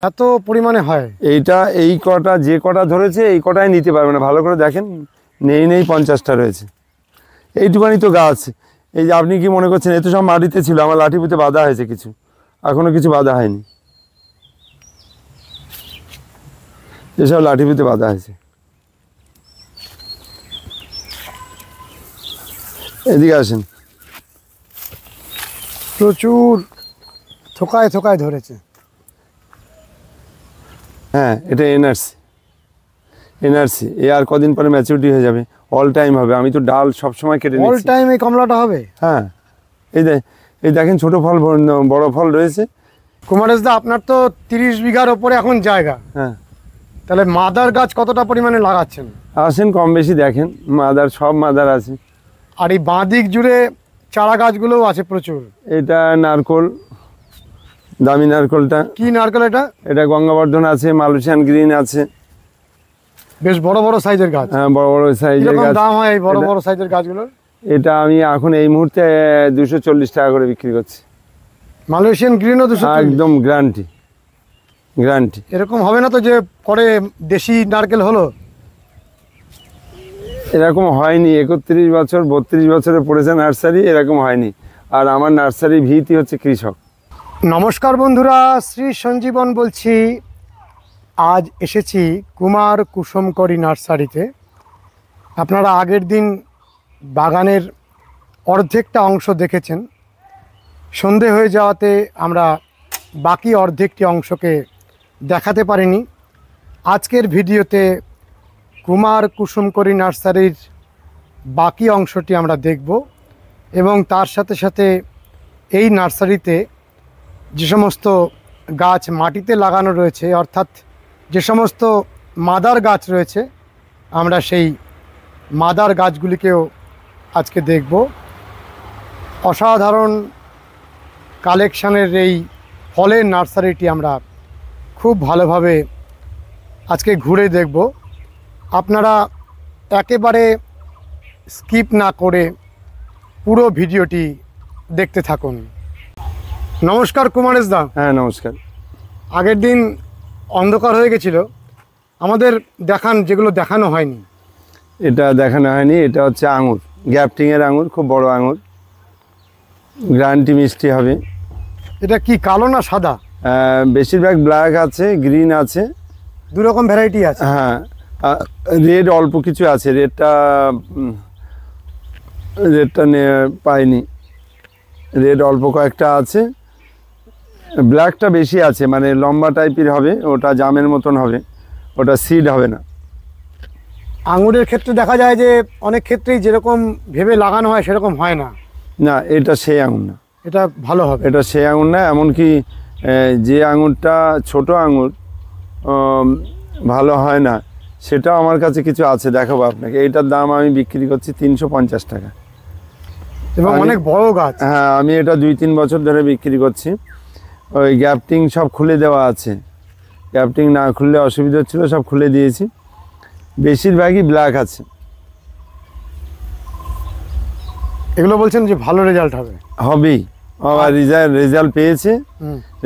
এত পরিমাণে হয়? এইটা এই কটা যে কটা ধরেছে এই কটাই নিতে পারবে না। ভালো করে দেখেন, নেই 50টা রয়েছে। এইটুখানি তো গাছ। এই যে আপনি কি মনে করছেন এত সব মাটিতে ছিল, আমার লাঠি পুঁতে বাঁধা হয়েছে কিছু, এখনো কিছু বাঁধা হয়নি। এসব লাঠি পুঁতে বাঁধা হয়েছে। এদিকে আসেন। প্রচুর থোকায় থোকায় ধরেছে। হ্যাঁ, এটা এনআরসি। এ আর কদিন পরে ম্যাচুরিটি হয়ে যাবে, অল টাইম হবে। আমি তো ডাল সবসময় কেটে নিচ্ছি। অল টাইম এই কমলাটা হবে? হ্যাঁ, এই দেখেন ছোট ফল, বড় ফল রয়েছে। কুমারেশদা, আপনার তো 30 বিঘার ওপরে এখন জায়গা। হ্যাঁ, তাহলে মাদার গাছ কতটা পরিমাণে লাগাচ্ছেন? আসেন কম বেশি দেখেন, সব মাদার আছে। আর এই বাঁ দিক জুড়ে চারা গাছগুলোও আছে প্রচুর। এটা নারকোল, দামি নারকোলটা। কি নারকেল এটা? এটা গঙ্গাবর্ধন আছে, মালয়েশিয়ান গ্রিন আছে। বেশ বড় বড় সাইজের গাছ। হ্যাঁ, বড় বড় সাইজের গাছ। দাম হয় এই বড় বড় সাইজের গাছগুলোর? এটা আমি এখন এই মুহূর্তে 240 টাকা করে বিক্রি করছি। মালয়েশিয়ান গ্রিনও 240? একদম গ্যারান্টি। এরকম হবে না তো যে পরে দেশি নারকেল হলো? এরকম হয়নি। 31 বছর 32 বছরে পড়েছে নার্সারি, এরকম হয়নি। আর আমার নার্সারি ভিত্তি হচ্ছে কৃষক। নমস্কার বন্ধুরা, শ্রী সঞ্জীবন বলছি। আজ এসেছি কুমার কুসুমকরি নার্সারিতে। আপনারা আগের দিন বাগানের অর্ধেকটা অংশ দেখেছেন। সন্ধে হয়ে যাওয়াতে আমরা বাকি অর্ধেকটি অংশকে দেখাতে পারিনি। আজকের ভিডিওতে কুমার কুসুমকরি নার্সারির বাকি অংশটি আমরা দেখব এবং তার সাথে সাথে এই নার্সারিতে যে সমস্ত গাছ মাটিতে লাগানো রয়েছে, অর্থাৎ যে সমস্ত মাদার গাছ রয়েছে, আমরা সেই মাদার গাছগুলিকেও আজকে দেখব। অসাধারণ কালেকশানের এই ফলের নার্সারিটি আমরা খুব ভালোভাবে আজকে ঘুরে দেখব। আপনারা একেবারে স্কিপ না করে পুরো ভিডিওটি দেখতে থাকুন। নমস্কার কুমারেশদা। হ্যাঁ, নমস্কার। আগের দিন অন্ধকার হয়ে গেছিল, আমাদের দেখান যেগুলো দেখানো হয়নি। এটা দেখানো হয়নি। এটা হচ্ছে আঙুর, গ্যাপটিংয়ের আঙুর, খুব বড় আঙুর, গ্যারান্টি মিষ্টি হবে। এটা কি কালো না সাদা? বেশিরভাগ ব্ল্যাক আছে, গ্রিন আছে, দু রকম ভ্যারাইটি আছে। হ্যাঁ, রেড অল্প কিছু আছে। রেডটা পাইনি। রেড অল্প কয়েকটা আছে, ব্ল্যাকটা বেশি আছে, মানে লম্বা টাইপের হবে, ওটা জামের মতন হবে, ওটা সিড হবে না। আঙুরের ক্ষেত্রে দেখা যায় যে অনেক ক্ষেত্রেই যেরকম ভেবে লাগানো হয় সেরকম হয় না। না, এটা সেই আঙুর না। এটা ভালো হবে? এটা সেই আঙুর না। এমনকি যে আঙুরটা ছোট আঙুর ভালো হয় না, সেটাও আমার কাছে কিছু আছে, দেখাবো আপনাকে। এইটার দাম আমি বিক্রি করছি 350 টাকা। এবং অনেক বড় গাছ। হ্যাঁ, আমি এটা 2-3 বছর ধরে বিক্রি করছি। ওই গ্যাপটিং সব খুলে দেওয়া আছে, গ্যাপটিং না খুললে অসুবিধা হচ্ছিলো, সব খুলে দিয়েছি। বেশিরভাগই ব্ল্যাক আছে। এগুলো বলছেন যে ভালো রেজাল্ট হবে? হবেই। আবার রেজাল্ট পেয়েছে,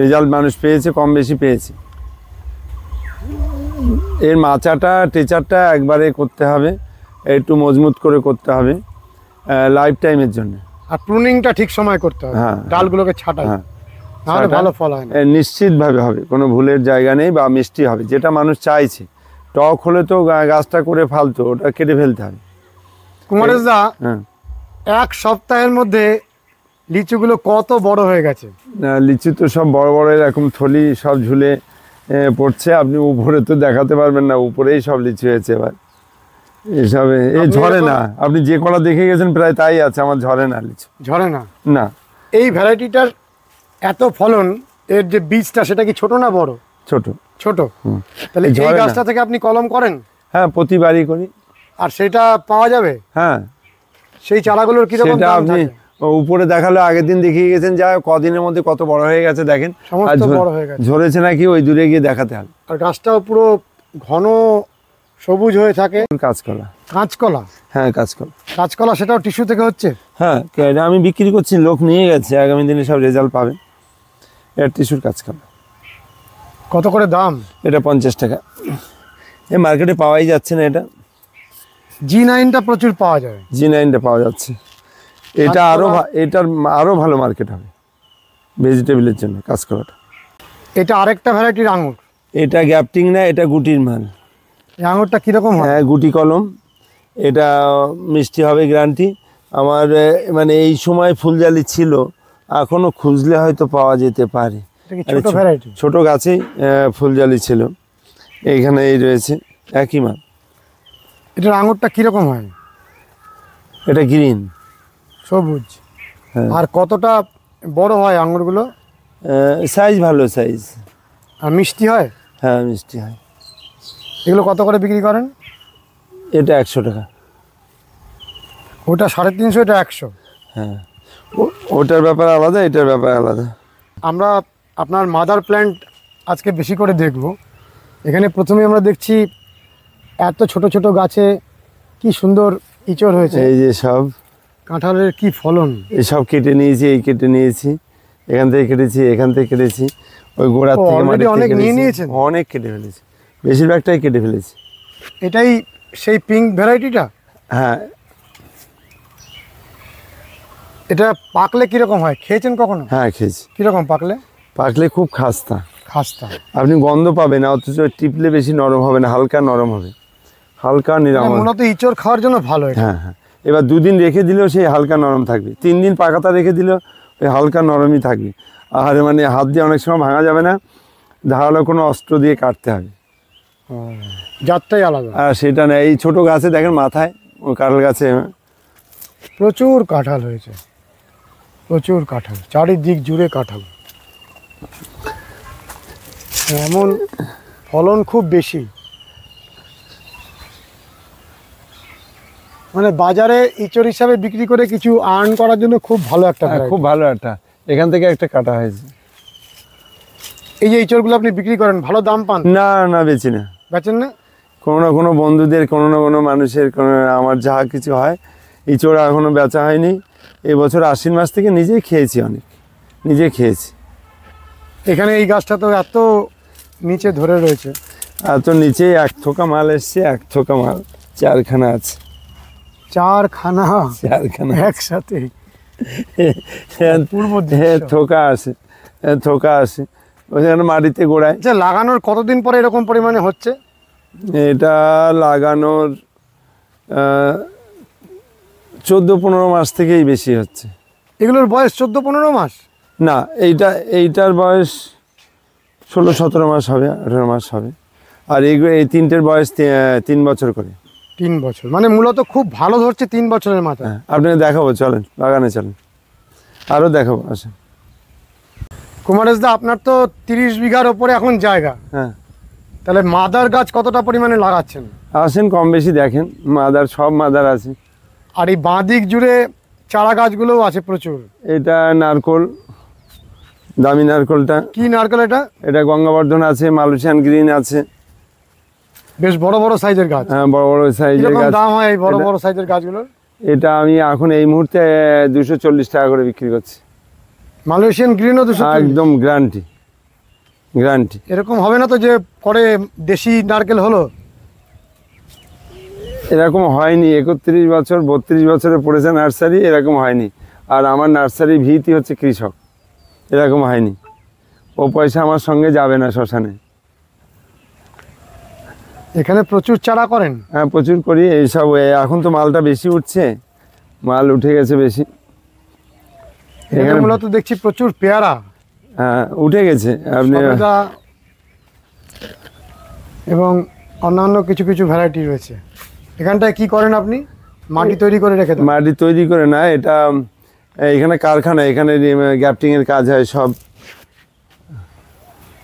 রেজাল্ট মানুষ পেয়েছে, কম বেশি পেয়েছে। এর মাচাটা টেচারটা একবারে করতে হবে, একটু মজবুত করে করতে হবে লাইফ টাইমের জন্য। আর প্রুনিংটা ঠিক সময় করতে হবে। হ্যাঁ, ডালগুলোকে ছাঁটাই, নাহলে ভালো ফল হয় না। নিশ্চিতভাবে হবে, কোনো ভুলের জায়গা নেই। বা মিষ্টি হবে, যেটা মানুষ চাইছে। টক হলে তো গাছটা করে ফালতো, ওটা কেটে ফেলতে হবে। কুমারেশদা, হ্যাঁ, এক সপ্তাহের মধ্যে লিচুগুলো কত বড় হয়ে গেছে! লিচু তো সব বড় বড় এরকম থলি সব ঝুলে পড়ছে। আপনি উপরে তো দেখাতে পারবেন না, উপরেই সব লিচু হয়েছে। এবার এসবে ঝরে না। আপনি যে কলা দেখে গেছেন প্রায় তাই আছে, আমার ঝরে না লিচু। ঝরে না? না। এই ভ্যারাইটিটার এত ফলন, এর যে বীজটা সেটা কি ছোট না বড়? ছোট। ছোট? তাহলে এই গাছটা থেকে আপনি কলম করেন? হ্যাঁ, প্রতিবারই করি। আর সেটা পাওয়া যাবে? হ্যাঁ। সেই চারাগুলোর কি রকম দাম আপনি থাকে? উপরে দেখালো, আগের দিন দেখিয়ে গেছেন, যা কদিনের মধ্যে কত বড় হয়ে গেছে দেখেন। সমস্ত বড় হয়ে গেছে। ঝরেছে নাকি ওই দূরে গিয়ে দেখাতে হবে। আর গাছটাও পুরো ঘন সবুজ হয়ে থাকে। কাঁচকলা। কাঁচকলা? হ্যাঁ, কাঁচকলা। কাঁচকলা সেটাও টিস্যু থেকে হচ্ছে? হ্যাঁ, আমি বিক্রি করছি, লোক নিয়ে গেছে, আগামী দিনে সব রেজাল্ট পাবেন। এর টিস্যুর কাঁচকলা। কত করে দাম? এটা 50 টাকা। এই মার্কেটে পাওয়াই যাচ্ছে না এটা। G9টা প্রচুর পাওয়া যায়। G9টা পাওয়া যাচ্ছে। এটা এটার আরও ভালো মার্কেট হবে ভেজিটেবলের জন্য কাজ করাটা। এটা আরেকটা ভ্যারাইটির আঙুর। এটা গ্যাপটিং না, এটা গুটির মাল। এই আঙুরটা কীরকম হয়? হ্যাঁ, গুটি কলম। এটা মিষ্টি হবে গ্যারান্টি। আমার মানে এই সময় ফুলজালি ছিল, এখনও খুঁজলে হয়তো পাওয়া যেতে পারে। ছোট ভ্যারাইটি, ছোট গাছেই ফুলজালি ছিল। এইখানে এই রয়েছে একই মাল। এটার আঙুরটা কীরকম হয়? এটা গ্রিন, সবুজ। হ্যাঁ। আর কতটা বড় হয় আঙুরগুলো? সাইজ ভালো সাইজ। আর মিষ্টি হয়? হ্যাঁ, মিষ্টি হয়। এগুলো কত করে বিক্রি করেন? এটা 100 টাকা। ওটা 350, এটা 100। হ্যাঁ, ওটার ব্যাপার আলাদা, এটার ব্যাপার আলাদা। আমরা আপনার মাদার প্ল্যান্ট আজকে বেশি করে দেখব। এখানে প্রথমে আমরা দেখছি এত ছোট ছোট গাছে কি সুন্দর ইঁচড় হয়েছে। এই যে সব কাঁঠালের কি ফলন! এই সব কেটে নিয়েছি, এই কেটে নিয়েছি, এখান থেকে কেটেছি, এখান থেকে কেটেছি, ওই গোড়ার থেকে already অনেক নিয়ে নিয়েছেন? অনেক কেটে ফেলেছি, বেশিরভাগটাই কেটে ফেলেছি। এটাই সেই পিঙ্ক ভ্যারাইটিটা? হ্যাঁ। এটা পাকলে কীরকম হয়, খেয়েছেন কখনো? হ্যাঁ, খেয়েছি। কীরকম পাকলে? পাকলে খুব খাস্তা, খাস্তা। আপনি গন্ধ পাবেন না, অথচ টিপলে বেশি নরম হবে না, হালকা নরম হবে, হালকা নিরাম। মূলত ইঁচড় খাওয়ার জন্য ভালো এটা। হ্যাঁ হ্যাঁ। এবার 2 দিন রেখে দিলেও সেই হালকা নরম থাকবে, 3 দিন পাকাতা রেখে দিলেও ওই হালকা নরমই থাকবে। আর মানে হাত দিয়ে অনেক সময় ভাঙা যাবে না, ধারালো কোনো অস্ত্র দিয়ে কাটতে হবে। জাতটাই আলাদা। আর সেটা না, এই ছোটো গাছে দেখেন মাথায়, ওই কাঁঠাল গাছে প্রচুর কাঁঠাল হয়েছে, প্রচুর কাঁঠাল, চারিদিক জুড়ে কাঁঠাল। এমন ফলন খুব বেশি, মানে বাজারে ইঁচড় হিসাবে বিক্রি করে কিছু আর্ন করার জন্য খুব ভালো একটা variety। খুব ভালো একটা, এখান থেকে একটা কাটা হয়েছে। এই যে ইঁচড়গুলো আপনি বিক্রি করেন, ভালো দাম পান? না না, বেচি না। বেচেন না? কোনো না কোনো বন্ধুদের, কোনো না কোনো মানুষের, কোনো আমার যা কিছু হয়, ইঁচড় এখনও বেচা হয়নি। এবছর আশ্বিন মাস থেকে নিজেই খেয়েছি, অনেক নিজে খেয়েছি। এখানে এই গাছটা তো এত নিচে ধরে রয়েছে, এত নিচে 1 থোকা মাল এসছে, 1 থোকা মাল 4খানা আছে। 4খানা 4খানা একসাথে? পূর্ব থোকা আসে, থোকা আসে ওইখানে মাটিতে গোড়ায়। আচ্ছা, লাগানোর কতদিন পরে এরকম পরিমাণে হচ্ছে? এটা লাগানোর 14-15 মাস থেকেই বেশি হচ্ছে। এগুলোর বয়স 14-15 মাস? না, এইটার বয়স 16-17 মাস হবে, 18 মাস হবে। আর এই তিনটের বয়স 3 বছর করে। 3 বছর, মানে মূলত খুব ভালো ধরছে 3 বছরের মাথায়। হ্যাঁ, আপনাকে দেখাবো, চলেন বাগানে চলেন, আরও দেখাবো, আসেন। কুমারেশদা, আপনার তো 30 বিঘার ওপরে এখন জায়গা, হ্যাঁ। তাহলে মাদার গাছ কতটা পরিমাণে লাগাচ্ছেন? আসেন, কম বেশি দেখেন, মাদার সব মাদার আছে। আর এই বাঁ দিক জুড়ে চারা গাছগুলোও আছে প্রচুর। এটা নারকোল, দামি নারকোলটা। কি নারকেল এটা? এটা গঙ্গাবর্ধন আছে, মালয়েশিয়ান গ্রিন আছে। বেশ বড় বড় সাইজের গাছ। হ্যাঁ, বড় বড় সাইজের কিরকম গাছ। দাম হয় এই বড় বড় সাইজের গাছগুলোর? এটা আমি এখন এই মুহূর্তে 240 টাকা করে বিক্রি করছি। মালয়েশিয়ান গ্রিনও 240? একদম গ্যারান্টি, গ্যারান্টি। এরকম হবে না তো যে পরে দেশি নারকেল হলো? এরকম হয়নি, 31 বছর 32 বছরে পড়েছে নার্সারি, এরকম হয়নি। আর আমার নার্সারি ভিত্তি হচ্ছে কৃষক, এরকম হয়নি। ও পয়সা আমার সঙ্গে যাবে না শ্মশানে। এখানে প্রচুর চারা করেন? হ্যাঁ, প্রচুর করি। এইসব এখন তো মালটা বেশি উঠছে, মাল উঠে গেছে বেশি। এখানে মূলত দেখছি প্রচুর পেয়ারা। হ্যাঁ, উঠে গেছে। আপনি সবেদা এবং অন্যান্য কিছু কিছু ভ্যারাইটি রয়েছে। এখানটায় কি করেন আপনি? মাটি তৈরি করে রেখে দেন? মাটি তৈরি করে না, এটা এখানে কারখানা, এখানে গ্যাপটিংয়ের কাজ হয়, সব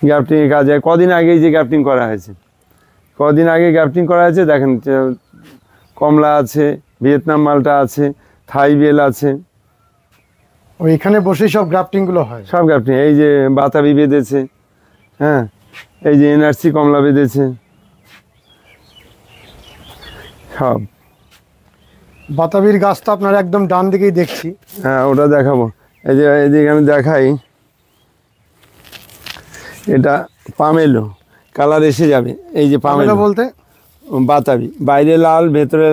গ্যাপটিংয়ের কাজ হয়। কদিন আগেই যে গ্যাপটিং করা হয়েছে, কদিন আগে গ্যাপটিং করা হয়েছে, দেখেন কমলা আছে, ভিয়েতনাম মালটা আছে, থাই বেল আছে। ওইখানে বসেই সব গ্রাফটিংগুলো হয়? সব গ্যাপটিং। এই যে বাতাবি বেঁধেছে, হ্যাঁ, এই যে এনআরসি কমলা বেঁধেছে, সব। বাতাবির গাছ তো আপনার একদম ডান দিকেই দেখছি। হ্যাঁ, ওটা দেখাবো। এই যে এখানে দেখাই, এটা পামেলো কালার এসে যাবে, এই যে পামেলো পামেলো বলতে বাতাবি, বাইরে লাল ভেতরে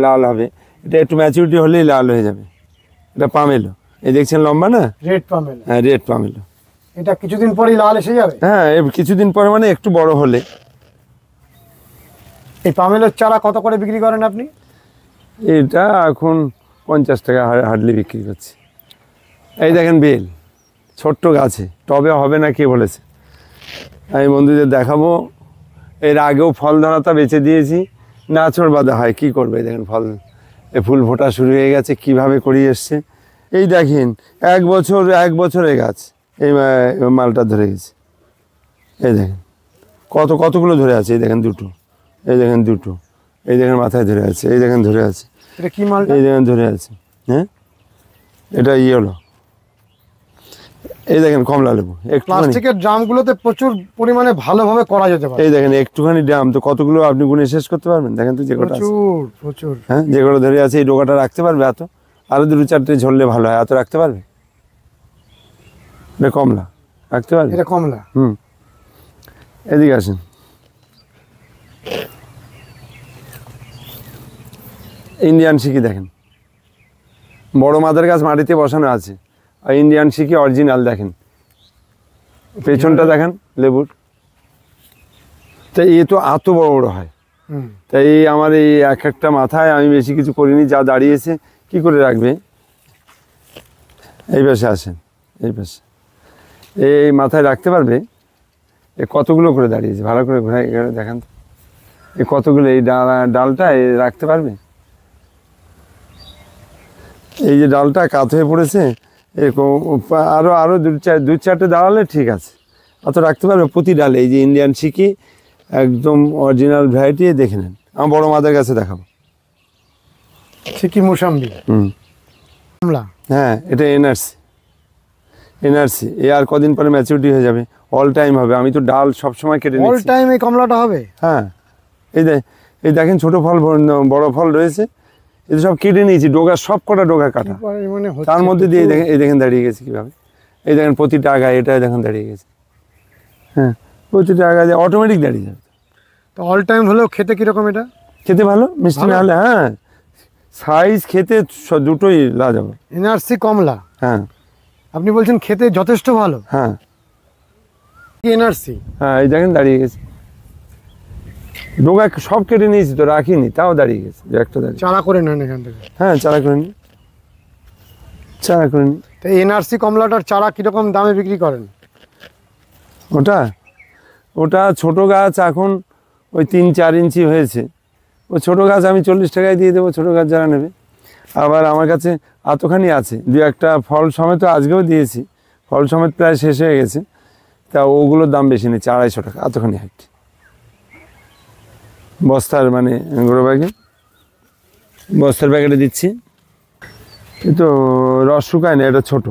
লাল হবে, এটা একটু ম্যাচুরিটি হলেই লাল হয়ে যাবে, এটা পামেলো। এই দেখছেন লম্বা না, রেড পামেলো। হ্যাঁ রেড পামেলো। এটা কিছুদিন পরেই লাল এসে যাবে। হ্যাঁ কিছুদিন পরে মানে একটু বড় হলে। এই পামেলোর চারা কত করে বিক্রি করেন আপনি? এটা এখন 50 টাকা হার্ডলি বিক্রি করছি। এই দেখেন বেল, ছোট্ট গাছে, টবে হবে না কে বলেছে? আমি বন্ধুদের দেখাবো। এর আগেও ফল ধরাতা বেচে দিয়েছি, নাচড় বাঁধা হয়, কী করবে? দেখেন ফল, এ ফুল ফোটা শুরু হয়ে গেছে, কিভাবে করিয়ে এসছে। এই দেখেন এক বছরের গাছ, এই মালটা ধরে গেছে। এই দেখেন কতগুলো ধরে আছে, এই দেখেন দুটো, এই দেখেন দুটো, এই দেখেন মাথায় ধরে আছে, এই দেখেন ধরে আছে, এটা কি মাল? এই দেখেন ধরে আছে। হ্যাঁ এটা ইয়েলো। এই দেখেন কমলা লেবু, একটু প্লাস্টিকের ড্রামগুলোতে প্রচুর পরিমাণে ভালোভাবে করা যেতে পারে। এই দেখেন একটুখানি ড্রাম, তো কতগুলো আপনি গুনে শেষ করতে পারবেন? দেখেন তো যে কটা আছে। প্রচুর। হ্যাঁ যে কটা ধরে আছে, এই ডোকাটা রাখতে পারবে এত? আরো 2-4টে ঝরলে ভালো হয়, এত রাখতে পারবে? এটা কমলা রাখতে পারবে? এটা কমলা। এদিকে আসেন। ইন্ডিয়ান শিকি দেখেন, বড় মাদার গাছ মাটিতে বসানো আছে, আর ইন্ডিয়ান শিকি অরিজিনাল দেখেন, পেছনটা দেখেন লেবুর। তাই এ তো এত বড় বড় হয়। তাই আমার এই একটা মাথায় আমি বেশি কিছু করিনি, যা দাঁড়িয়েছে কি করে রাখবে। এই পাশে আসেন, এই পাশে এই মাথায় রাখতে পারবে? এ কতগুলো করে দাঁড়িয়েছে, ভালো করে ঘুরাই দেখান তো। এ কতগুলো, এই ডালটা রাখতে পারবে? এই যে ডালটা কাত হয়ে পড়েছে, এরকম আরও 2-4টে দাঁড়ালে ঠিক আছে, অত রাখতে পারবে প্রতি ডালে। এই যে ইন্ডিয়ান শিকি একদম অরিজিনাল ভ্যারাইটি, দেখে নেন। আমার বড় মাদার কাছে দেখাবো। শিকি মোসাম্বি। কমলা। হ্যাঁ এটা এনআরসি। এ আর কদিন পরে ম্যাচুরিটি হয়ে যাবে, অল টাইম হবে। আমি তো ডাল সবসময় কেটে নিচ্ছি। অল টাইম এই কমলাটা হবে? হ্যাঁ এই দেখেন ছোট ফল, বড় ফল রয়েছে, এই সব কেটে নিয়েছি, ডোগা সব কটা ডোগা কাটা। তার মধ্যে দিয়ে এই দেখেন দাঁড়িয়ে গেছে কীভাবে। এই দেখেন প্রতিটা আগায়, এটা দেখেন দাঁড়িয়ে গেছে। হ্যাঁ প্রতিটা আগায় অটোমেটিক দাঁড়িয়ে যাবে। তো অল টাইম হলেও খেতে কীরকম? এটা খেতে ভালো, মিষ্টি না হলে। হ্যাঁ সাইজ খেতে দুটোই লাজবাব। এনআরসি কমলা। হ্যাঁ আপনি বলছেন খেতে যথেষ্ট ভালো? হ্যাঁ এনআরসি। হ্যাঁ এই দেখেন দাঁড়িয়ে গেছে, ডোগা সব কেটে নিয়েছি তো রাখিনি, তাও দাঁড়িয়ে গেছে, যে একটা দাঁড়িয়ে। চারা করে নেন এখান থেকে? হ্যাঁ চারা করে নিন, চারা করে নিন। তো এনআরসি কমলাটার চারা কীরকম দামে বিক্রি করেন? ওটা ছোট গাছ, এখন ওই 3-4 ইঞ্চি হয়েছে। ওই ছোটো গাছ আমি 40 টাকায় দিয়ে দেবো, ছোটো গাছ যারা নেবে। আবার আমার কাছে এতখানি আছে, 2-1টা ফল সমেত আজকেও দিয়েছি, ফল সমেত প্রায় শেষ হয়ে গেছে, তা ওগুলোর দাম বেশি নিচ্ছে, 250 টাকা এতখানি হাইট বস্তার, মানে গ্রো ব্যাগে, বস্তার প্যাকেটে দিচ্ছি। কিন্তু রস শুকায় না, এটা ছোট,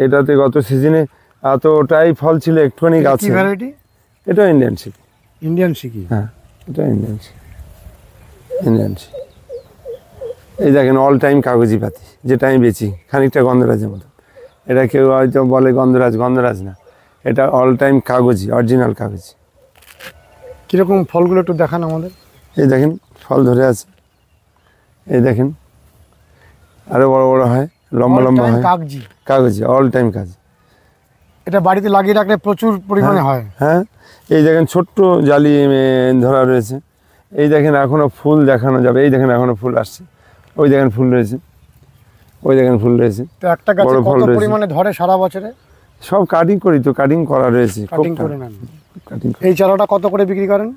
এটাতে গত সিজনে এতটাই ফল ছিল, একটুখানি গাছে। কি ভ্যারাইটি? এটা ইন্ডিয়ান শিকি। ইন্ডিয়ান শিকি? হ্যাঁ এটা ইন্ডিয়ান শিকি। এই দেখেন অল টাইম কাগজি পাতি, যেটা আমি বেচি, খানিকটা গন্ধরাজের মতো। এটা কেউ হয়তো বলে গন্ধরাজ না, এটা অল টাইম কাগজি, অরিজিনাল কাগজি। কীরকম ফলগুলো একটু দেখান আমাদের। এই দেখেন ফল ধরে আছে, এই দেখেন আরো বড় বড় হয়, লম্বা লম্বা হয়, কাগজি অল টাইম কাগজি। এটা বাড়িতে লাগিয়ে রাখলে প্রচুর পরিমাণে হয়। হ্যাঁ এই দেখেন ছোট্ট জালি ধরা রয়েছে, এই দেখেন এখনো ফুল দেখানো যাবে, এই দেখেন এখনো ফুল আসছে, ওই দেখেন ফুল রয়েছে, ওই দেখেন ফুল রয়েছে। তো একটা গাছে কত পরিমাণে ধরে সারা বছরে? সব কাটিং করি তো, কাটিং করা রয়েছে। কাটিং করে নেন। এই চারাটা কত করে বিক্রি করেন?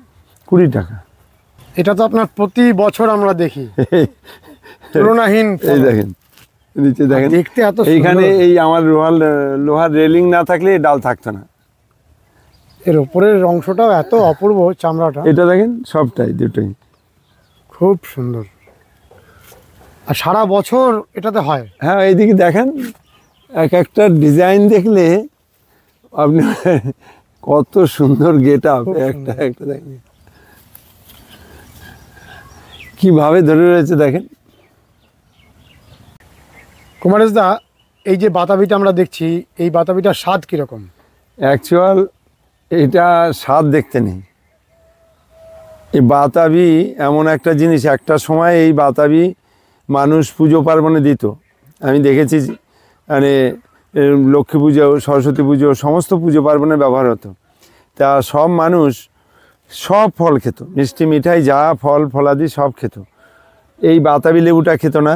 20 টাকা। এটা তো আপনার প্রতি বছর আমরা দেখি তুলনাহীন। এই দেখেন নিচে দেখেন, দেখতে এত সুন্দর। এইখানে এই আমার লোহার রেলিং না থাকলে এই ডাল থাকতো না। এর উপরের অংশটাও এত অপূর্ব, চামড়াটা। এটা দেখেন সবটাই, দুটোই খুব সুন্দর, আর সারা বছর এটাতে হয়। হ্যাঁ এইদিকে দেখেন, এক একটা ডিজাইন দেখলে আপনি কত সুন্দর গেট আপ, একটা দেখেন কিভাবে ধরে রয়েছে দেখেন। কুমারেশদা, এই যে বাতাবিটা আমরা দেখছি, এই বাতাবিটার স্বাদ কীরকম? অ্যাকচুয়াল এটা স্বাদ দেখতে নেই। এই বাতাবি এমন একটা জিনিস, একটা সময় এই বাতাবি মানুষ পুজো পার্বণে দিত। আমি দেখেছি মানে লক্ষ্মী পুজো, সরস্বতী পুজো, সমস্ত পুজো পার্বণে ব্যবহার হতো। তা সব মানুষ সব ফল খেত, মিষ্টি মিঠাই যা ফল ফলাদি সব খেত। এই বাতাবি লেবুটা খেত না,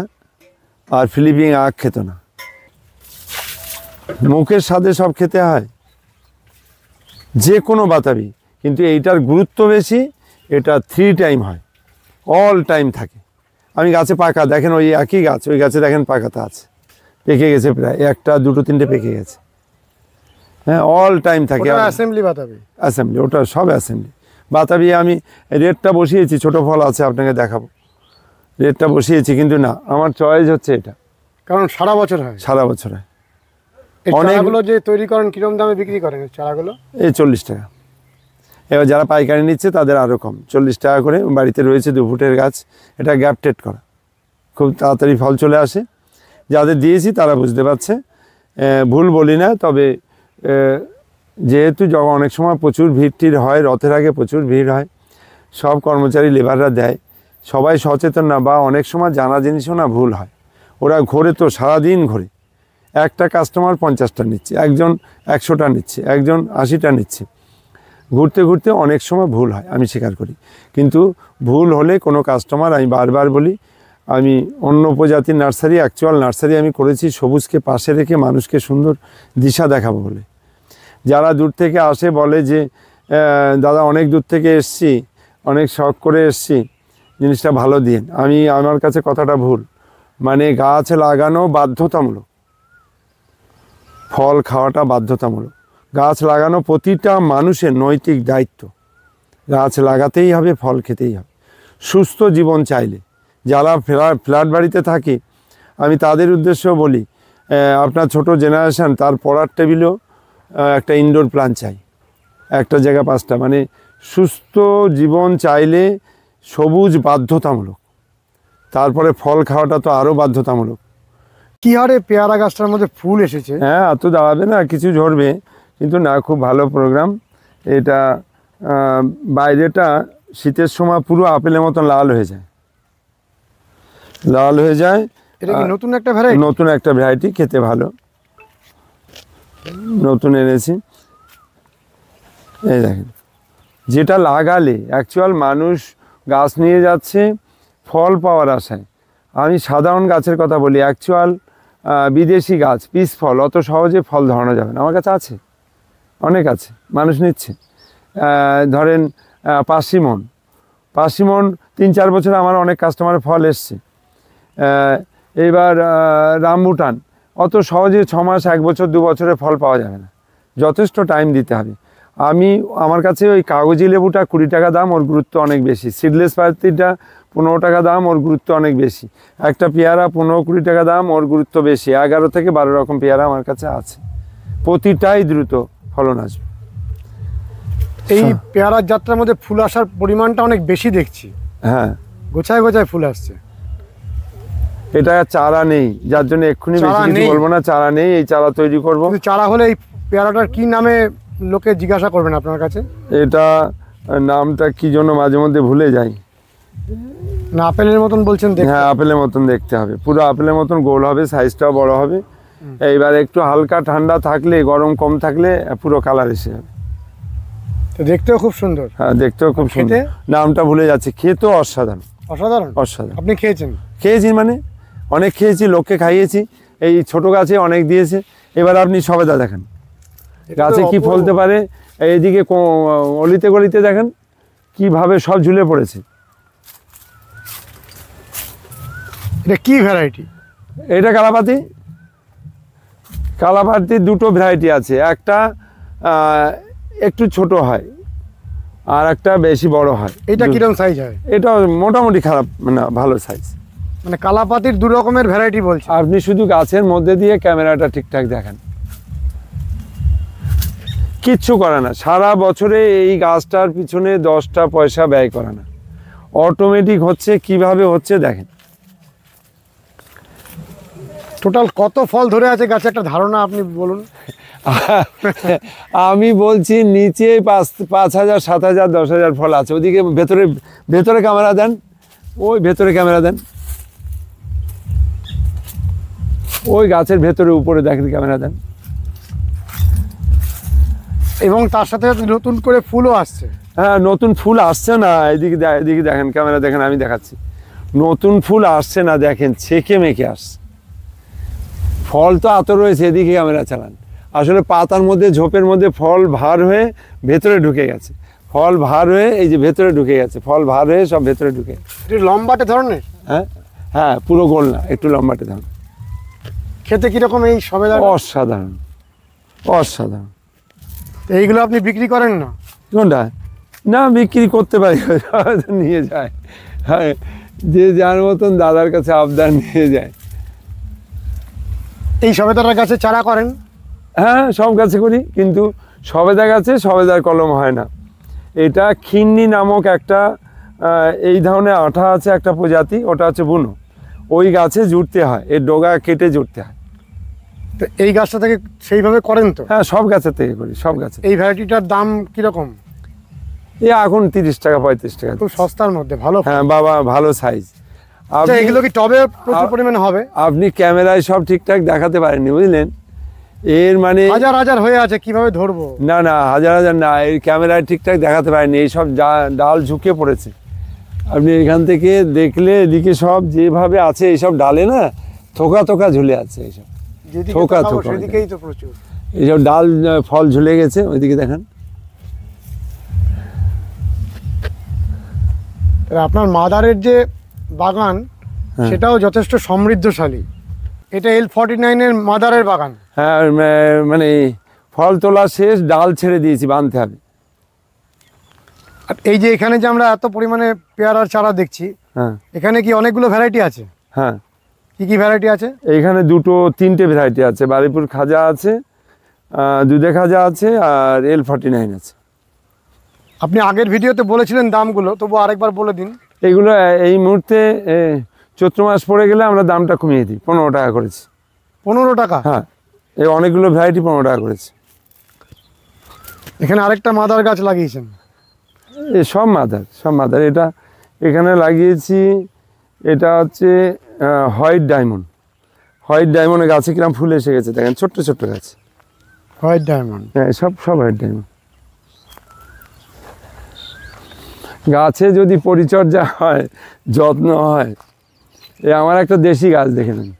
আর ফিলিপিং আখ খেত না। মুখের স্বাদে সব খেতে হয়, যে কোনো বাতাবি, কিন্তু এইটার গুরুত্ব বেশি। এটা 3 টাইম হয়, অল টাইম থাকে। আমি গাছে পাকা দেখেন, ওই একই গাছ, ওই গাছে দেখেন পাকাতা আছে, পেকে গেছে প্রায় 1টা 2টো 3টে পেকে গেছে। হ্যাঁ, অল টাইম থাকে। অ্যাসেম্বলি বাতাবি, অ্যাসেম্বলি, ওটা সব অ্যাসেম্বলি বাতাবি। আমি রেডটা বসিয়েছি, ছোট ফল আছে, আপনাকে দেখাবো। রেডটা বসিয়েছি, কিন্তু না, আমার চয়েস হচ্ছে এটা, কারণ সারা বছর হয়। সারা বছর হয়। এই অনেক- চারাগুলো যে তৈরি করেন কিরকম দামে বিক্রি করেন এই চারাগুলো? এই 40 টাকা। এবার যারা পাইকারি নিচ্ছে তাদের আরও কম, 40 টাকা করে। বাড়িতে রয়েছে 2 ফুটের গাছ, এটা গ্যাপটেড করা, খুব তাড়াতাড়ি ফল চলে আসে। যাদের দিয়েছি তারা বুঝতে পারছে, ভুল বলি না। তবে যেহেতু অনেক সময় প্রচুর ভিড় টিড় হয়, রথের আগে প্রচুর ভিড় হয়, সব কর্মচারী লেবাররা দেয়, সবাই সচেতন না, বা অনেক সময় জানা জিনিসও না ভুল হয়। ওরা ঘোরে তো, সারাদিন ঘোরে। একটা কাস্টমার 50টা নিচ্ছে, একজন 100টা নিচ্ছে, একজন 80টা নিচ্ছে। ঘুরতে ঘুরতে অনেক সময় ভুল হয়, আমি স্বীকার করি। কিন্তু ভুল হলে কোনো কাস্টমার, আমি বারবার বলি, আমি অন্য প্রজাতির নার্সারি, অ্যাকচুয়াল নার্সারি আমি করেছি সবুজকে পাশে রেখে মানুষকে সুন্দর দিশা দেখাবো বলে। যারা দূর থেকে আসে বলে যে দাদা অনেক দূর থেকে এসছি, অনেক শখ করে এসছি, জিনিসটা ভালো দিন। আমার কাছে কথাটা ভুল। মানে গাছ লাগানো বাধ্যতামূলক, ফল খাওয়াটা বাধ্যতামূলক। গাছ লাগানো প্রতিটা মানুষের নৈতিক দায়িত্ব। গাছ লাগাতেই হবে, ফল খেতেই হবে। সুস্থ জীবন চাইলে, যারা ফ্ল্যাট বাড়িতে থাকে, আমি তাদের উদ্দেশ্যেও বলি, আপনার ছোট জেনারেশান, তার পড়ার টেবিলেও একটা ইনডোর প্ল্যান্ট চাই, একটা জায়গা 5টা। মানে সুস্থ জীবন চাইলে সবুজ বাধ্যতামূলক, তারপরে ফল খাওয়াটা তো আরও বাধ্যতামূলক। কি হারে পেয়ারা গাছটার মধ্যে ফুল এসেছে! হ্যাঁ, এত দাঁড়াবে না, কিছু ঝরবে, কিন্তু না, খুব ভালো প্রোগ্রাম এটা। বাইরেটা শীতের সময় পুরো আপেলের মতন লাল হয়ে যায়, লাল হয়ে যায়। এটা কি নতুন একটা ভ্যারাইটি? নতুন একটা ভ্যারাইটি, খেতে ভালো, নতুন এনেছি। এই দেখেন, যেটা লাগালে অ্যাকচুয়াল মানুষ গাছ নিয়ে যাচ্ছে ফল পাওয়ার আশায়। আমি সাধারণ গাছের কথা বলি, অ্যাকচুয়াল বিদেশি গাছ, পিস ফল, অত সহজে ফল ধরানো যাবে না। আমার কাছে আছে, অনেক আছে, মানুষ নিচ্ছে। ধরেন পার্সিমন 3-4 বছরে আমার অনেক কাস্টমারের ফল এসছে। এইবার রামবুটান, অত সহজে 6 মাস, 1 বছর, 2 বছরে ফল পাওয়া যাবে না, যথেষ্ট টাইম দিতে হবে। আমার কাছে ওই কাগজি লেবুটা 20 টাকা দাম, ওর গুরুত্ব অনেক বেশি। সিডলেস পাতিটা 15 টাকা দাম, ওর গুরুত্ব অনেক বেশি। একটা পেয়ারা 15-20 টাকা দাম, ওর গুরুত্ব বেশি। 11 থেকে 12 রকম পেয়ারা আমার কাছে আছে, প্রতিটাই দ্রুত ফলন আসবে। এই পেয়ারার যাত্রার মধ্যে ফুল আসার পরিমাণটা অনেক বেশি দেখছি। হ্যাঁ, গোছায় গোছায় ফুল আসছে। এটা চারা নেই, যার জন্য এক্ষুনি বেশি চারা কিছু নেই? বলবো না। চারা নেই, এই চারা তৈরি করব। কিন্তু চারা হলে এই পেয়ারাটার কি নামে লোকে জিজ্ঞাসা করবেন আপনার কাছে? এটা নামটা কি জন্য মাঝে মধ্যে ভুলে যাই। না আপেলের মতন বলছেন দেখতে? হ্যাঁ, আপেলের মতন দেখতে হবে, পুরো আপেলের মতন গোল হবে, সাইজটাও বড় হবে। এইবার একটু হালকা ঠান্ডা থাকলে, গরম কম থাকলে পুরো কালার এসে যাবে। তো দেখতেও খুব সুন্দর। হ্যাঁ, দেখতেও খুব সুন্দর। নামটা ভুলে যাচ্ছে। খেতেও অসাধারণ, অসাধারণ। অসাধারণ। আপনি খেয়েছেন? খেয়েছি, মানে অনেক খেয়েছি, লোককে খাইয়েছি। এই ছোট গাছে অনেক দিয়েছে। এবার আপনি সবেদা দেখেন, গাছে কি ফলতে পারে। এইদিকে অলিতে গলিতে দেখেন কিভাবে সব ঝুলে পড়েছে। এটা কি ভ্যারাইটি? এটা কালাপাতির 2টো ভ্যারাইটি আছে। একটা একটু ছোট হয়, আর একটা বেশি বড় হয়। এটা কিরকম সাইজ হয়? এটা মোটামুটি খারাপ না, ভালো সাইজ। মানে কালাপাতির 2 রকমের ভ্যারাইটি বলছেন? আপনি শুধু গাছের মধ্যে দিয়ে ক্যামেরাটা ঠিকঠাক দেখেন, কিচ্ছু করে না। সারা বছরে এই গাছটার পিছনে 10টা পয়সা ব্যয় করে না, অটোমেটিক হচ্ছে। কিভাবে হচ্ছে দেখেন। টোটাল কত ফল ধরে আছে গাছে, একটা ধারণা আপনি বলুন। আমি বলছি নিচে 5,000 7,000 10,000 ফল আছে। ওদিকে ভেতরে ভেতরে ক্যামেরা দেন, ওই ভেতরে ক্যামেরা দেন, ওই গাছের ভেতরে উপরে দেখেন ক্যামেরা দেন। এবং তার সাথে সাথে নতুন করে ফুলও আসছে। হ্যাঁ, নতুন ফুল আসছে না, এদিকে দেখেন, ক্যামেরা দেখেন, আমি দেখাচ্ছি। নতুন ফুল আসছে না, দেখেন ছেঁকে মেখে আসছে। ফল তো এত রয়েছে, এদিকে ক্যামেরা চালান। আসলে পাতার মধ্যে, ঝোপের মধ্যে ফল ভার হয়ে ভেতরে ঢুকে গেছে, ফল ভার হয়ে এই যে ভেতরে ঢুকে গেছে, ফল ভার হয়ে সব ভেতরে ঢুকে গেছে। একটু লম্বাটে ধরনের? হ্যাঁ হ্যাঁ, পুরো গোল না, একটু লম্বাটে ধরুন। খেতে কিরকম এই সবেদা? অসাধারণ, অসাধারণ। এইগুলো আপনি বিক্রি করেন না? কোনটা? না, বিক্রি করতে পারি, নিয়ে যায়। হ্যাঁ, যে যার মতন দাদার কাছে আবদার নিয়ে যায়। এই সবেদার গাছে চারা করেন? হ্যাঁ, সব গাছে করি, কিন্তু সবেদা গাছে সবেদার কলম হয় না। এটা খিন্নি নামক একটা এই ধরনের আঠা আছে একটা প্রজাতি, ওটা হচ্ছে বুনো, ওই গাছে জুড়তে হয়, এর ডগা কেটে জুড়তে হয়। তো এই গাছটা থেকে সেইভাবে করেন তো? হ্যাঁ, সব গাছের থেকে করি, সব গাছে। এই ভ্যারাইটিটার দাম কিরকম? এই এখন 30 টাকা 35 টাকা। খুব সস্তার মধ্যে, ভালো। হ্যাঁ বাবা, ভালো সাইজ। এগুলো কি টবে প্রচুর পরিমাণে হবে? আপনি ক্যামেরায় সব ঠিকঠাক দেখাতে পারেননি, বুঝলেন? এর মানে হাজার হাজার হয়ে আছে, কিভাবে ধরবো? না না, হাজার হাজার না, এই ক্যামেরায় ঠিকঠাক দেখাতে পারেননি। এইসব ডাল ঝুঁকে পড়েছে, আপনি এখান থেকে দেখলে এদিকে সব যেভাবে আছে, এইসব ডালে না থোকা থোকা ঝুলে আছে, এইসব থোকা থোকা, সেদিকেই তো প্রচুর এইসব ডাল ফল ঝুলে গেছে, ওইদিকে দেখেন। আপনার মাদারের যে বাগান, সেটাও যথেষ্ট সমৃদ্ধশালী। এটা L49 এর মাদারের বাগান। হ্যাঁ, মানে ফল তোলা শেষ, ডাল ছেড়ে দিয়েছি, বাঁধতে হবে। আর এই যে এখানে যে আমরা এত পরিমাণে পেয়ারার চারা দেখছি, হ্যাঁ, এখানে কি অনেকগুলো ভ্যারাইটি আছে? হ্যাঁ, কি কি ভ্যারাইটি আছে? এইখানে 2-3টে ভ্যারাইটি আছে। বারিপুর খাজা আছে, দুধে খাজা আছে, আর L49 আছে। আপনি আগের ভিডিওতে বলেছিলেন দামগুলো, তবু আরেকবার বলে দিন। এইগুলো এই মুহূর্তে চৈত্র মাস পড়ে গেলে আমরা দামটা কমিয়ে দিই, 15 টাকা করেছি। 15 টাকা? হ্যাঁ, এই অনেকগুলো ভ্যারাইটি 15 টাকা করেছি। এখানে আরেকটা মাদার গাছ লাগিয়েছেন? এই সব মাদার, সব মাদার। এটা এখানে লাগিয়েছি, এটা হচ্ছে হোয়াইট ডায়মন্ড। হোয়াইট ডায়মন্ডের গাছে কিরম ফুল এসে গেছে, দেখেন, ছোট্ট ছোট্ট গাছ। White diamond? হ্যাঁ, সব হোয়াইট ডায়মন্ড। গাছে যদি পরিচর্যা হয়, যত্ন হয়, এ আমার একটা দেশি গাছ, দেখে নেন,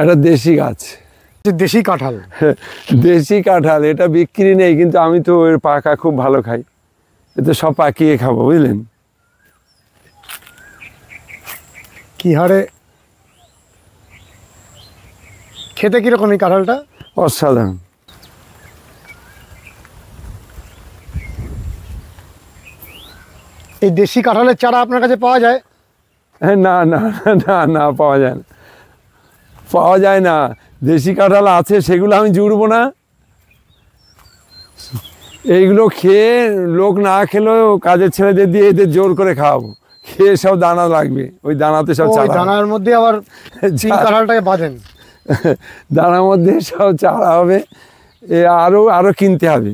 একটা দেশি গাছ, দেশি কাঁঠাল। দেশি কাঁঠাল। এটা বিক্রি নেই, কিন্তু আমি তো এর পাকা খুব ভালো খাই, এতে সব পাকিয়ে খাবো, বুঝলেন? কি হারে খেতে কিরকম এই কাঁঠালটা? অসাধারণ। এই দেশি কাঁঠালের চারা আপনার কাছে পাওয়া যায়? না না না না, পাওয়া যায় না, পাওয়া যায় না। দেশি কাঁঠাল আছে, সেগুলো আমি জুড়বো না। এইগুলো খেয়ে লোক না খেলেও কাজের ছেলেদের দিয়ে এদের জোর করে খাওয়াবো, খেয়ে সব দানা লাগবে, ওই দানাতে সব চারা, দানার মধ্যে আবার কাঁঠালটাকে বাঁধেন, দানার মধ্যে সব চারা হবে, আরো কিনতে হবে।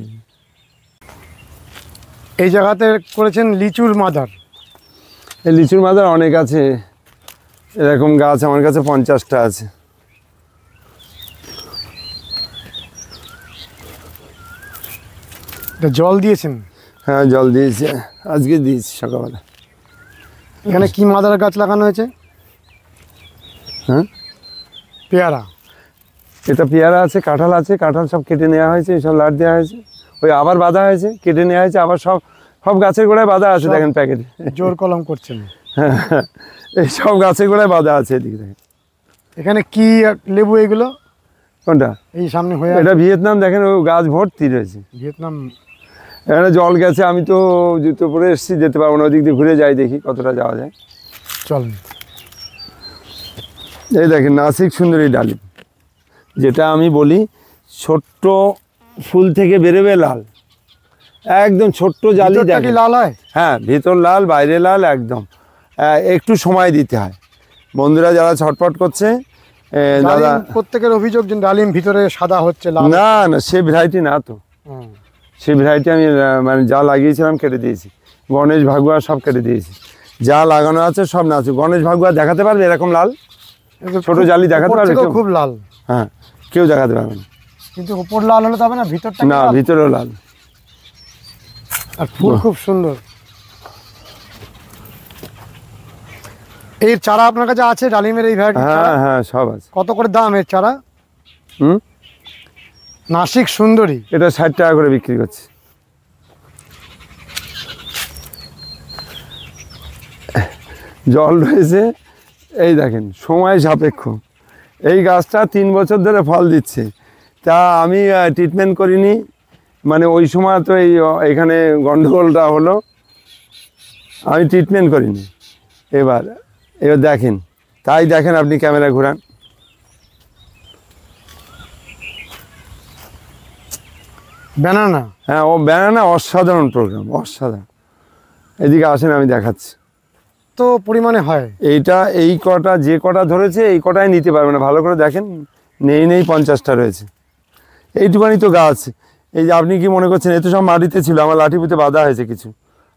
এই জায়গাতে করেছেন লিচুর মাদার। এই লিচুর মাদার অনেক আছে, এরকম গাছ আমার কাছে 50টা আছে। জল দিয়েছেন? হ্যাঁ, জল দিয়েছি, আজকে দিয়েছি সকালবেলা। এখানে কি মাদার গাছ লাগানো হয়েছে? হ্যাঁ, পেয়ারা। এটা পেয়ারা আছে, কাঁঠাল আছে, কাঁঠাল সব কেটে নেওয়া হয়েছে, সব লাট দেওয়া হয়েছে, ওই আবার বাঁধা হয়েছে, কেটে নেওয়া হয়েছে, আবার সব সব গাছের গোড়ায় বাঁধা আছে, দেখেন প্যাকেটে। জোর কলম করছেন? হ্যাঁ, এই সব গাছের গোড়ায় বাঁধা আছে, এদিকে দেখেন। এখানে কি লেবু এগুলো? কোনটা? এই সামনে হয়ে এটা ভিয়েতনাম, দেখেন, ও গাছ ভর্তি রয়েছে। ভিয়েতনাম? এখানে জল গেছে, আমি তো জুতো পরে এসেছি, যেতে পারবো না, ওদিক দিয়ে ঘুরে যাই, দেখি কতটা যাওয়া যায়। চলেন। এই দেখেন নাসিক সুন্দরী ডালিম, যেটা আমি বলি ছোট্ট ফুল থেকে বেরোবে লাল, একদম ছোট্ট জালি, দেখেন লাল হয়? হ্যাঁ, ভিতর লাল, বাইরে লাল, একদম। একটু সময় দিতে হয়। বন্ধুরা যারা ছটফট করছে, দাদা প্রত্যেকের অভিযোগ যে ডালিম ভিতরে সাদা হচ্ছে, লাল। না না, সে ভ্যারাইটি না তো, হুম। সে ভ্যারাইটি আমি মানে যা লাগিয়েছিলাম কেটে দিয়েছি, গণেশ ভাগুয়া সব কেটে দিয়েছি, যা লাগানো আছে সব না আছে। গণেশ ভাগুয়া দেখাতে পারবে এরকম লাল? ছোট জালি দেখাতে পারবে কেউ? খুব লাল। হ্যাঁ, কেউ দেখাতে পারবে না। কিন্তু উপর লাল হলে তবে না, ভিতরটা না, ভিতরেও লাল। আর ফুল খুব সুন্দর। এর চারা আপনার কাছে আছে ডালিমের এই ভ্যারাইটি? হ্যাঁ হ্যাঁ, সব আছে। কত করে দাম এর চারা? হুম, নাসিক সুন্দরী এটা 60 টাকা করে বিক্রি করছে। জল রয়েছে, এই দেখেন, সময় সাপেক্ষ। এই গাছটা 3 বছর ধরে ফল দিচ্ছে, তা আমি ট্রিটমেন্ট করিনি, মানে ওই সময় তো এখানে গন্ডগোলটা হলো, আমি ট্রিটমেন্ট করিনি। এবার দেখেন, তাই দেখেন, আপনি ক্যামেরা ঘোরান। ব্যানানা। হ্যাঁ, ও ব্যানানা অসাধারণ প্রোগ্রাম, অসাধারণ। এদিকে আসেন, আমি দেখাচ্ছি। তো পরিমাণে হয় এইটা, এই কটা যে কটা ধরেছে এই কটাই নিতে পারবে না, ভালো করে দেখেন, নেই 50টা রয়েছে। এইটুখানি তো গাছ। এই যে আপনি কি মনে করছেন এ তো সব মাটিতে ছিল, আমার লাঠি পুঁতে বাঁধা হয়েছে কিছু,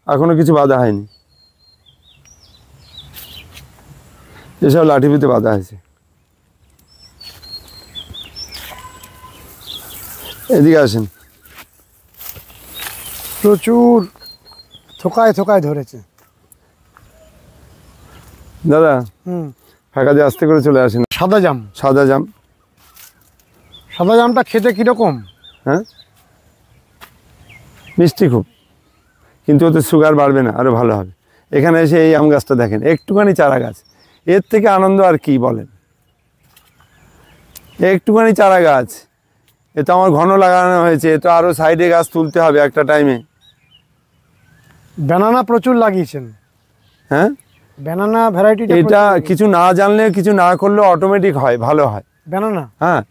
এখনো কিছু বাঁধা হয়নি, এসব লাঠি পুঁতে বাঁধা হয়েছে। এদিকে আসেন, প্রচুর থোকায় থোকায় ধরেছে দাদা। হুম। ফাঁকা দিয়ে আস্তে করে চলে আসেন। সাদা জাম। সাদা জাম, সাদা জামটা খেতে কিরকম? হ্যাঁ, মিষ্টি খুব, কিন্তু ওতে সুগার বাড়বে না, আরও ভালো হবে। এখানে এসে এই আম গাছটা দেখেন, একটুখানি চারা গাছ, এর থেকে আনন্দ আর কি বলেন? একটুখানি চারা গাছ, এ তো আমার ঘন লাগানো হয়েছে, এ তো আরও সাইডে গাছ তুলতে হবে একটা টাইমে। ব্যানানা প্রচুর লাগিয়েছেন? হ্যাঁ, ব্যানানা ভ্যারাইটি এটা কিছু না জানলে, কিছু না করলে অটোমেটিক হয়, ভালো হয় ব্যানানা। হ্যাঁ,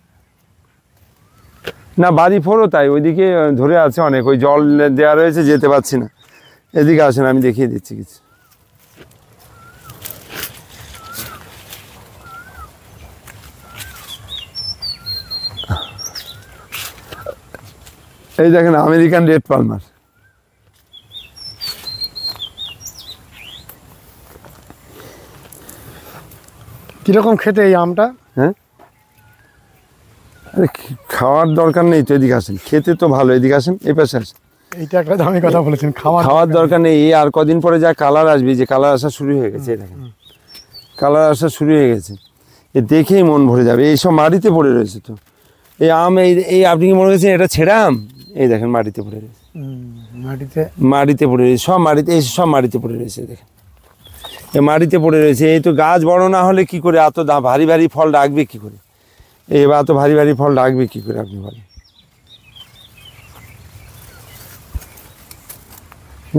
না বাড়ি ফোরও তাই, ওইদিকে ধরে আছে অনেক, ওই জল দেওয়া রয়েছে, যেতে পারছি না। এদিকে আসেন, আমি দেখিয়ে দিচ্ছি কিছু। এই দেখেন, আমেরিকান রেড পালমার, কিরকম খেতে এই আমটা? হ্যাঁ, আরে খাওয়ার দরকার নেই তো, এদিকে আসেন, খেতে তো ভালো। এদিকে আসেন, এই পাশে আসেন। এইটা একটা দামি কথা বলেছেন, খাওয়ার দরকার নেই, এই আর কদিন পরে যা কালার আসবে, যে কালার আসা শুরু হয়ে গেছে, এই দেখেন কালার আসা শুরু হয়ে গেছে, এ দেখেই মন ভরে যাবে। এই সব মাটিতে পড়ে রয়েছে তো, এই আম, এই আপনি কি মনে করছেন এটা ছেঁড়া আম? এই দেখেন মাটিতে পড়ে রয়েছে, মাটিতে পড়ে রয়েছে, সব মাটিতে, এই সব মাটিতে পড়ে রয়েছে, দেখেন এ মাটিতে পড়ে রয়েছে। এই তো গাছ বড় না হলে কি করে এত ভারী ভারী ফল ডাকবে কি করে? এবার এত ভারী ভারী ফল ডাকবে কি করে আপনি বলেন?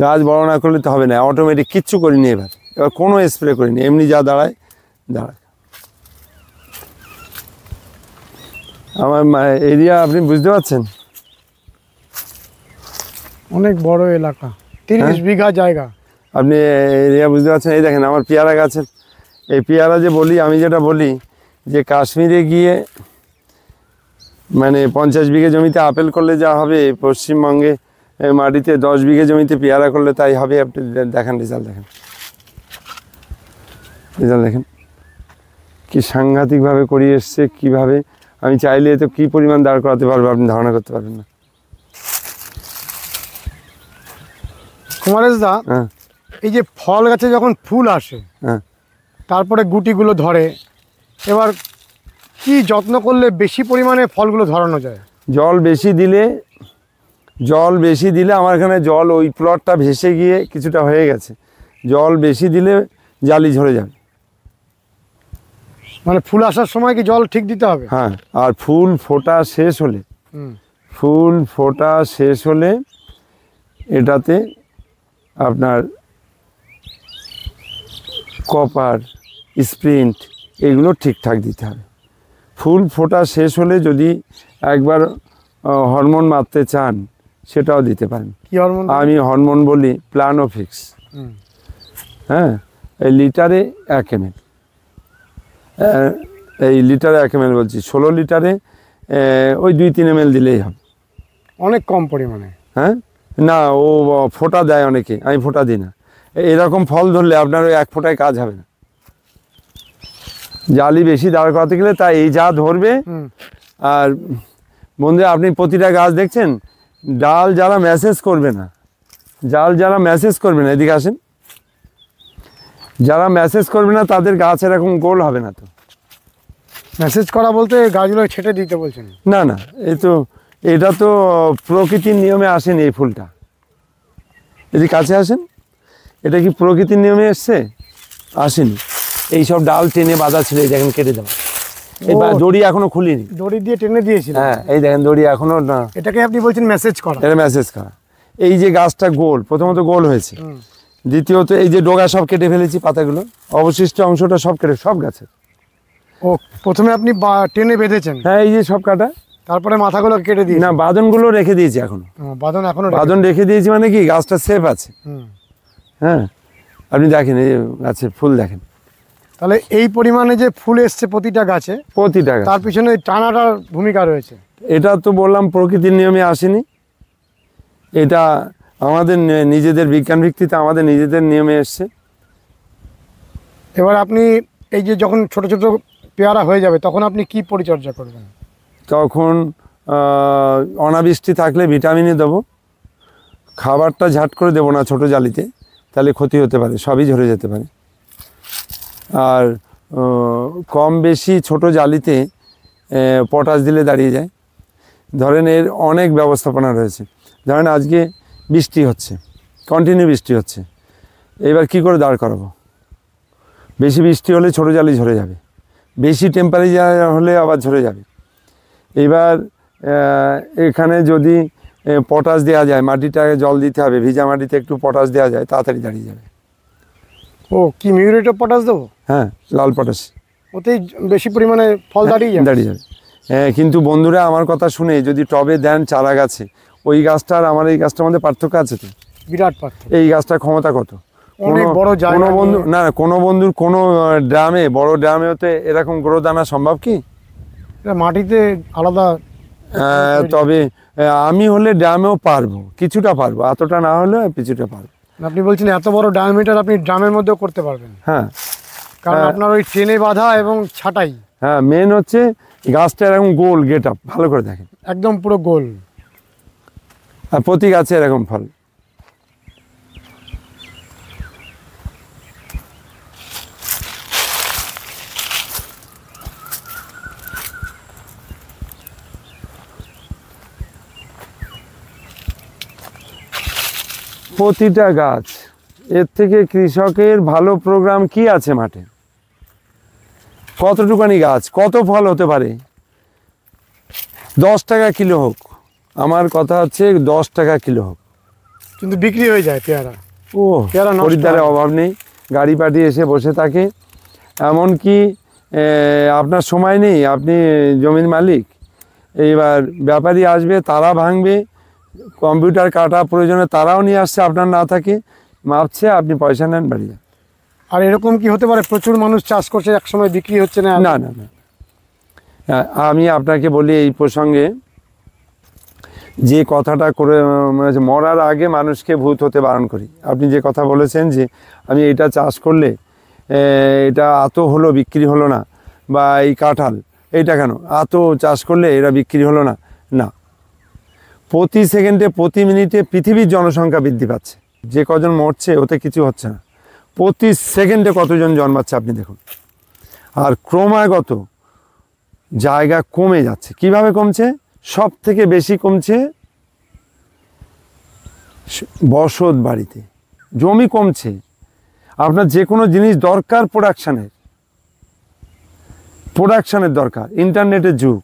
গাছ বড় না করলে তো হবে না, অটোমেটিক কিচ্ছু করিনি, এবার কোনো স্প্রে করিনি, এমনি যা দাঁড়ায়। আমার এরিয়া আপনি বুঝতে পারছেন, অনেক বড় এলাকা, 30 বিঘা জায়গা। আপনি এরিয়া বুঝতে পারছেন। এই দেখেন আমার পেয়ারা গাছের, এই পেয়ারা যে বলি, আমি যেটা বলি যে কাশ্মীরে গিয়ে মানে 50 বিঘে জমিতে আপেল করলে যা হবে, পশ্চিমবঙ্গে মাটিতে 10 বিঘে জমিতে পেয়ারা করলে তাই হবে। আপনি দেখেন রেজাল্ট, দেখেন কি সাংঘাতিকভাবে করিয়ে এসছে, কীভাবে আমি চাইলে তো কী পরিমাণ দাঁড় করাতে পারবো আপনি ধারণা করতে পারবেন না। কুমারেশ দা, হ্যাঁ, এই যে ফল গাছে যখন ফুল আসে, হ্যাঁ, তারপরে গুটিগুলো ধরে, এবার কি যত্ন করলে বেশি পরিমাণে ফলগুলো ধরানো যায়? জল বেশি দিলে আমার এখানে জল, ওই প্লটটা ভেসে গিয়ে কিছুটা হয়ে গেছে, জল বেশি দিলে জালি ঝরে যাবে। মানে ফুল আসার সময় কি জল ঠিক দিতে হবে? হ্যাঁ, আর ফুল ফোটা শেষ হলে এটাতে আপনার কপার, স্প্রিন্ট এগুলো ঠিকঠাক দিতে হবে। ফুল ফোটা শেষ হলে যদি একবার হরমোন মারতে চান সেটাও দিতে পারেন। কি হরমোন? আমি হরমোন বলি প্লানোফিক্স। হ্যাঁ, এই লিটারে 1 ml। এই লিটারে 1 ml বলছি, 16 লিটারে ওই 2-3 ml দিলেই হবে। অনেক কম পরিমাণে। হ্যাঁ, না ও ফোঁটা দেয় অনেকে, আমি ফোঁটা দিই না। এরকম ফল ধরলে আপনার ওই 1 ফোঁটায় কাজ হবে না, জালি বেশি দাঁড় করাতে গেলে তাই এই যা ধরবে। আর বন্ধুরা, আপনি প্রতিটা গাছ দেখছেন, ডাল যারা মেসেজ করবে না, যারা মেসেজ করবে না, এদিকে আসেন, যারা মেসেজ করবে না তাদের গাছ এরকম গোল হবে না। তো মেসেজ করা বলতে গাছগুলো ছেটে দিতে বলছেন? না না, এটা তো প্রকৃতির নিয়মে আসেনি এই ফুলটা। যদি কাছে আসেন, এটা কি প্রকৃতির নিয়মে এসছে? আসেনি। এই সব ডাল টেনে বাঁধা ছিল, এই দেখেন কেটে দেওয়া। এই দড়ি এখনো খুলিনি, দড়ি দিয়ে টেনে দিয়েছিল। হ্যাঁ, এই দেখেন দড়ি এখনো না। এটাকে আপনি বলছেন মেসেজ করা? এটা মেসেজ করা। এই যে গাছটা গোল, প্রথমত গোল হয়েছে, দ্বিতীয়ত এই যে ডগা সব কেটে ফেলেছি, পাতাগুলো অবশিষ্ট অংশটা সব কেটে, সব গাছের। ও, প্রথমে আপনি টেনে বেঁধেছেন? হ্যাঁ, এই যে সব কাটা, তারপরে মাথাগুলো কেটে দিয়েছি? না, বাঁধনগুলো রেখে দিয়েছি এখনো। বাঁধন রেখে দিয়েছি মানে কি, গাছটা সেফ আছে। হ্যাঁ, আপনি দেখেন এই গাছের ফুল দেখেন। তাহলে এই পরিমাণে যে ফুল এসছে প্রতিটা গাছে, তার পিছনে টানাটার ভূমিকা রয়েছে। এটা তো বললাম প্রকৃতির নিয়মে আসেনি, এটা আমাদের নিজেদের বিজ্ঞান ভিত্তিতে আমাদের নিজেদের নিয়মে এসছে। এবার আপনি এই যে যখন ছোট ছোট পেয়ারা হয়ে যাবে, তখন আপনি কি পরিচর্যা করবেন? তখন অনাবৃষ্টি থাকলে ভিটামিনই দেবো, খাবারটা ঝাট করে দেবো না ছোটো জালিতে, তাহলে ক্ষতি হতে পারে, সবই ঝরে যেতে পারে। আর কম বেশি ছোট জালিতে পটাশ দিলে দাঁড়িয়ে যায়। ধরেন এর অনেক ব্যবস্থাপনা রয়েছে। ধরেন আজকে বৃষ্টি হচ্ছে, কন্টিনিউ বৃষ্টি হচ্ছে, এবার কি করে দাঁড় করাবো? বেশি বৃষ্টি হলে ছোটো জালি ঝরে যাবে, বেশি টেম্পারেচার হলে আবার ঝরে যাবে। এবার এখানে যদি পটাশ দেওয়া যায়, মাটিটাকে জল দিতে হবে, ভিজা মাটিতে একটু পটাশ দেওয়া যায়, তাড়াতাড়ি দাঁড়িয়ে যাবে। ও, কি মিউরেট অফ পটাশ দেবো? হ্যাঁ, লাল পটাশ, ওতেই বেশি পরিমাণে ফল দাঁড়িয়ে যাবে। কিন্তু বন্ধুরা, আমার কথা শুনে যদি টবে দেন চারা গাছে, ওই গাছটা আর আমার এই গাছটার মধ্যে পার্থক্য আছে তো, বিরাট পার্থক্য। এই গাছটার ক্ষমতা কত? অনেক বড় জায়গা। কোনো বন্ধু না, কোনো বন্ধুর কোনো ড্রামে, বড় ড্রামে হতে এরকম গ্রো দানা সম্ভব কি? মাটিতে আলাদা। তবে আমি হলে ড্রামেও পারবো, কিছুটা পারবো, এতটা না হলে কিছুটা পারবো। আপনি বলছেন এত বড় ডায়ামিটার আপনি ড্রামের মধ্যেও করতে পারবেন? হ্যাঁ, কারণ আপনার ওই ট্রেনে বাঁধা এবং ছাটাই। হ্যাঁ, মেন হচ্ছে গাছটা এরকম গোল গেট আপ, ভালো করে দেখেন, একদম পুরো গোল, আর প্রতি গাছে এরকম ফল। প্রতিটা গাছ, এর থেকে কৃষকের ভালো প্রোগ্রাম কি আছে মাঠে? কতটুকানি গাছ, কত ফল হতে পারে? 10 টাকা কিলো হোক, আমার কথা হচ্ছে 10 টাকা কিলো হোক, কিন্তু বিক্রি হয়ে যায় পেয়ারা। ও, খরিদ্দারের অভাব নেই, গাড়ি পাঠিয়ে এসে বসে থাকে। এমনকি আপনার সময় নেই, আপনি জমির মালিক, এইবার ব্যাপারী আসবে, তারা ভাঙবে, কম্পিউটার কাটা প্রয়োজনে তারাও নিয়ে আসছে, আপনার না থাকে, মাপছে, আপনি পয়সা নেন, বাড়ি যান। আর এরকম কি হতে পারে প্রচুর মানুষ চাষ করছে, একসময় বিক্রি হচ্ছে না? না না না, আমি আপনাকে বলি এই প্রসঙ্গে, যে কথাটা করে মরার আগে মানুষকে ভূত হতে বারণ করি। আপনি যে কথা বলেছেন যে আমি এটা চাষ করলে এটা এত হলো, বিক্রি হলো না, বা এই কাঁঠাল এইটা কেন এত চাষ করলে এরা বিক্রি হলো না, না, প্রতি সেকেন্ডে প্রতি মিনিটে পৃথিবীর জনসংখ্যা বৃদ্ধি পাচ্ছে, যে কজন মরছে ওতে কিছু হচ্ছে না, প্রতি সেকেন্ডে কতজন জন্মাচ্ছে আপনি দেখুন। আর ক্রমাগত জায়গা কমে যাচ্ছে। কিভাবে কমছে? সব থেকে বেশি কমছে বসত বাড়িতে, জমি কমছে। আপনার যে কোনো জিনিস দরকার প্রোডাকশানের দরকার, ইন্টারনেটের যুগ,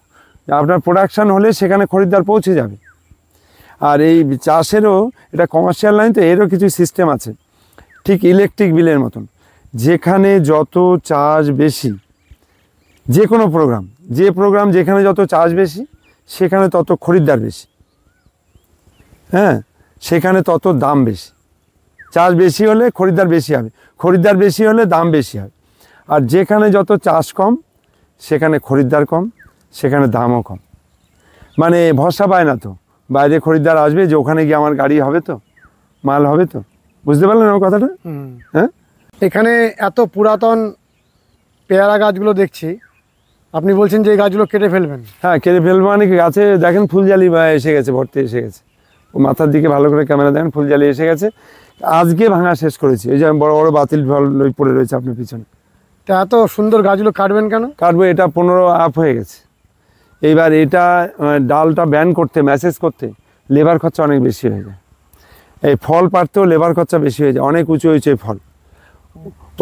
আপনার প্রোডাকশান হলে সেখানে খরিদ্দার পৌঁছে যাবে। আর এই চাষেরও এটা কমার্শিয়াল লাইন, তো এরও কিছু সিস্টেম আছে, ঠিক ইলেকট্রিক বিলের মতন, যেখানে যত চার্জ বেশি, যে কোনো প্রোগ্রাম যেখানে যত চার্জ বেশি সেখানে তত খরিদ্দার বেশি, হ্যাঁ, সেখানে তত দাম বেশি। চার্জ বেশি হলে খরিদ্দার বেশি হবে, খরিদ্দার বেশি হলে দাম বেশি হবে। আর যেখানে যত চাষ কম সেখানে খরিদ্দার কম, সেখানে দামও কম। মানে ভরসা পায় না তো, বাইরে খরিদ্দার আসবে যে ওখানে গিয়ে আমার গাড়ি হবে তো, মাল হবে তো। বুঝতে পারলেন আমার কথাটা? হ্যাঁ, এখানে এত পুরাতন পেয়ারা গাছগুলো দেখছি, আপনি বলছেন যে এই গাছগুলো কেটে ফেলবেন? হ্যাঁ, কেটে ফেলবো। মানে কি, গাছে দেখেন ফুলজালি এসে গেছে, ভর্তি এসে গেছে। ও মাথার দিকে ভালো করে ক্যামেরা দেখেন, ফুলজালি এসে গেছে। আজকে ভাঙা শেষ করেছি। এই যে বড় বড় বাতিল ফল পড়ে রয়েছে আপনার পিছনে। তা এত সুন্দর গাছগুলো কাটবেন কেন? কাটবো, এটা 15 আপ হয়ে গেছে। এইবার এটা ডালটা ব্যান করতে, মেসেজ করতে লেবার খরচা অনেক বেশি হয়ে যায়। এই ফল পাড়তেও লেবার খরচা বেশি হয়ে যায়, অনেক উঁচু হয়েছে এই ফল।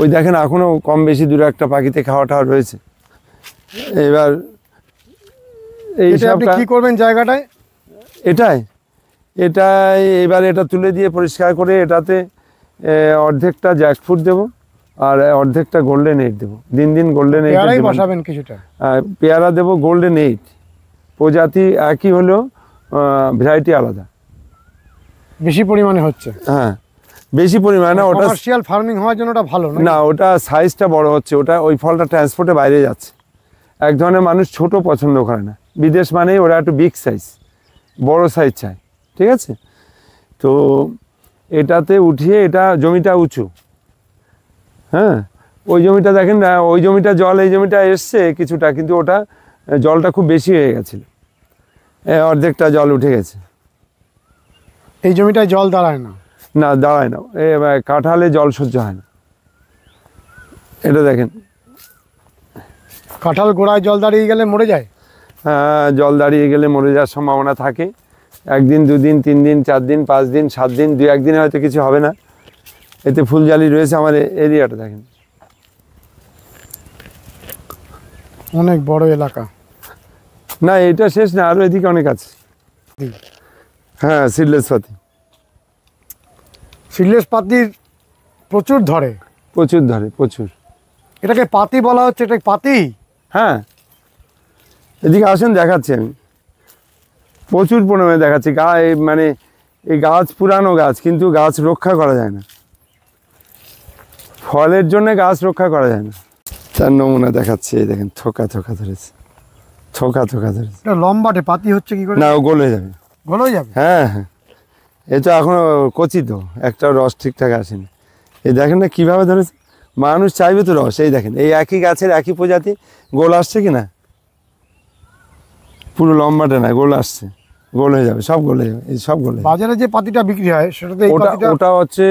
ওই দেখেন এখনও কম বেশি দূরে একটা পাখিতে খাওয়া টাওয়া রয়েছে। এবার এই এটা আপনি সবটা কি করবেন জায়গাটায়? এটাই এবার এটা তুলে দিয়ে পরিষ্কার করে এটাতে অর্ধেকটা জ্যাকফ্রুট দেবো আর অর্ধেকটা গোল্ডেন এইট দেবো। দিন দিন গোল্ডেন এইট পেয়ারাই বসাবেন কিছুটা? পেয়ারা দেবো, গোল্ডেন এইট। প্রজাতি একই হলেও ভ্যারাইটি আলাদা। বেশি পরিমাণে হচ্ছে? হ্যাঁ, বেশি পরিমাণে না, ওটা কমার্শিয়াল ফার্মিং হওয়ার জন্য ওটা ভালো না, ওটা সাইজটা বড় হচ্ছে। ওটা ওই ফলটা ট্রান্সপোর্টে বাইরে যাচ্ছে। এক ধরনের মানুষ ছোট পছন্দ করে না, বিদেশ মানেই ওরা একটু বিগ সাইজ, বড় সাইজ চায়। ঠিক আছে, তো এটাতে উঠিয়ে, এটা জমিটা উঁচু। হ্যাঁ, ওই জমিটা দেখেন না, ওই জমিটা জল, এই জমিটা এসছে কিছুটা, কিন্তু ওটা জলটা খুব বেশি হয়ে গেছিলো, অর্ধেকটা জল উঠে গেছে। এই জমিটায় জল দাঁড়ায় না? না, দাঁড়ায় না। কাঁঠালে জল সহ্য হয় না। এটা দেখেন, কাঁঠাল গোড়ায় জল দাঁড়িয়ে গেলে মরে যায়? হ্যাঁ, জল দাঁড়িয়ে গেলে মরে যাওয়ার সম্ভাবনা থাকে। 1 দিন 2 দিন 3 দিন 4 দিন 5 দিন 7 দিন, 2-1 দিনে হয়তো কিছু হবে না। এতে ফুলজালি রয়েছে। আমার এরিয়াটা দেখেন, অনেক বড় এলাকা। না এটা শেষ না, আরও এদিকে অনেক আছে। হ্যাঁ, সিডলেস পাতি। সিডলেস পাতির প্রচুর ধরে? প্রচুর ধরে, প্রচুর। এটাকে পাতি বলা হচ্ছে? এটা পাতি? হ্যাঁ, এদিকে আসেন, দেখাচ্ছি আমি। প্রচুর পরিমাণে দেখাচ্ছি। মানে এই গাছ পুরানো গাছ, কিন্তু গাছ রক্ষা করা যায় না। ফলের জন্য গাছ রক্ষা করা যায় না। তার নমুনা দেখাচ্ছি। এই দেখেন, থোকা থোকা ধরেছে, থোকা থোকা ধরেছে। এটা লম্বাটে পাতি হচ্ছে কি করে? না, ও গলে যাবে। গলে যাবে? হ্যাঁ হ্যাঁ, এ তো এখনো কচি, তো একটা রস ঠিকঠাক আসেনি। এই দেখেন না কীভাবে ধরেছে। মানুষ চাইবে তো রস। এই দেখেন, এই একই গাছের একই প্রজাতি, গোল আসছে কি না? পুরো লম্বাটা না, গোল আসছে, গোল হয়ে যাবে, সব গলে যাবে, এই সব গলে যাবে। বাজারে যে পাতিটা বিক্রি হয় সেটাতে এই পাতিটা? ওটা হচ্ছে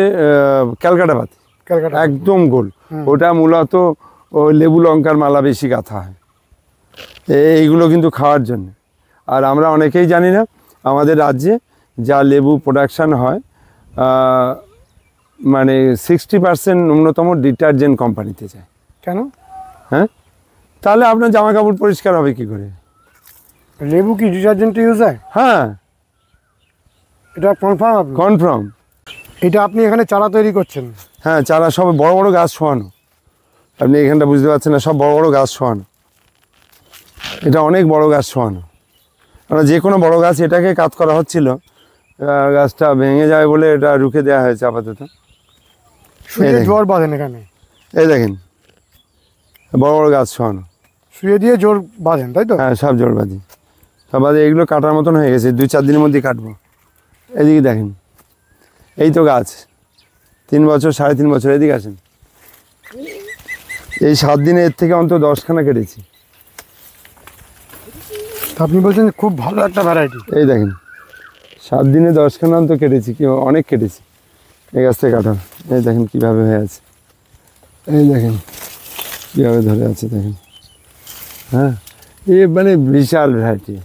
ক্যালকাটা পাতি, ক্যালকাটা একদম গোল। ওটা মূলত ওই লেবু লঙ্কার মালা বেশি গাঁথা হয়। এইগুলো কিন্তু খাওয়ার জন্য। আর আমরা অনেকেই জানি না, আমাদের রাজ্যে যা লেবু প্রোডাকশান হয়, মানে 60% ন্যূনতম ডিটারজেন্ট কোম্পানিতে যায়। কেন? হ্যাঁ, তাহলে আপনার জামা কাপড় পরিষ্কার হবে কি করে? লেবু কি ডিটারজেন্টে ইউজ হয়? হ্যাঁ, এটা কনফার্ম? কনফার্ম। এটা আপনি এখানে চারা তৈরি করছেন? হ্যাঁ, চারা সব বড় বড় গাছ শোয়ানো। আপনি এখানটা বুঝতে পারছেন না, সব বড় বড় গাছ শোয়ানো। এটা অনেক বড় গাছ শোয়ানো। আমরা যে কোনো বড় গাছ, এটাকে কাট করা হচ্ছিল, গাছটা ভেঙে যায় বলে এটা রুখে দেওয়া হয়েছে আপাতত। শুয়ে জোর বাঁধেন এখানে? এই দেখেন, বড় বড় গাছ শোয়ানো। শুয়ে দিয়ে জোর বাঁধেন, তাই তো? হ্যাঁ, সব জোরবাদি। সব বাদে এগুলো কাটার মতন হয়ে গেছে, 2-4 দিনের মধ্যেই কাটবো। এদিকে দেখেন, এই তো গাছ 3 বছর 3.5 বছর। এদিকে আসেন, এই 7 দিনে এর থেকে অন্তত 10খানা কেটেছি। আপনি বলছেন খুব ভালো একটা ভ্যারাইটি। এই দেখেন, 7 দিনে 10খানা অন্তত কেটেছি, কি অনেক কেটেছি এই গাছ থেকে কাটা। এই দেখেন কীভাবে হয়ে আছে, এই দেখেন কীভাবে ধরে আছে, দেখেন। হ্যাঁ, এ মানে বিশাল ভ্যারাইটি,